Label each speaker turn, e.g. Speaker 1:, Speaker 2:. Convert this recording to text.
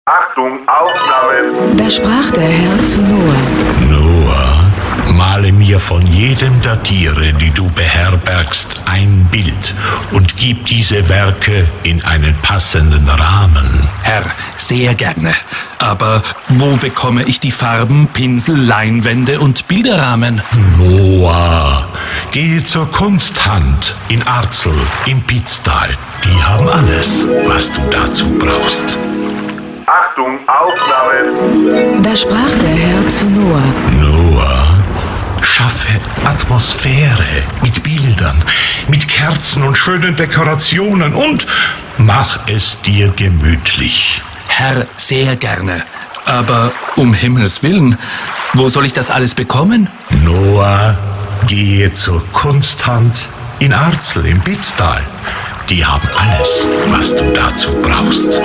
Speaker 1: Achtung, Aufnahme.
Speaker 2: Da sprach der Herr zu Noah.
Speaker 3: Noah, male mir von jedem der Tiere, die du beherbergst, ein Bild und gib diese Werke in einen passenden Rahmen.
Speaker 4: Herr, sehr gerne. Aber wo bekomme ich die Farben, Pinsel, Leinwände und Bilderrahmen?
Speaker 3: Noah, gehe zur Kunsthand in Arzel im Pitztal. Die haben alles, was du dazu brauchst.
Speaker 1: Achtung, Aufnahme.
Speaker 2: Da sprach der Herr zu Noah.
Speaker 3: Noah, schaffe Atmosphäre mit Bildern, mit Kerzen und schönen Dekorationen und mach es dir gemütlich.
Speaker 4: Herr, sehr gerne. Aber um Himmels Willen, wo soll ich das alles bekommen?
Speaker 3: Noah, gehe zur Kunsthand in Arzel im Pitztal. Die haben alles, was du dazu brauchst.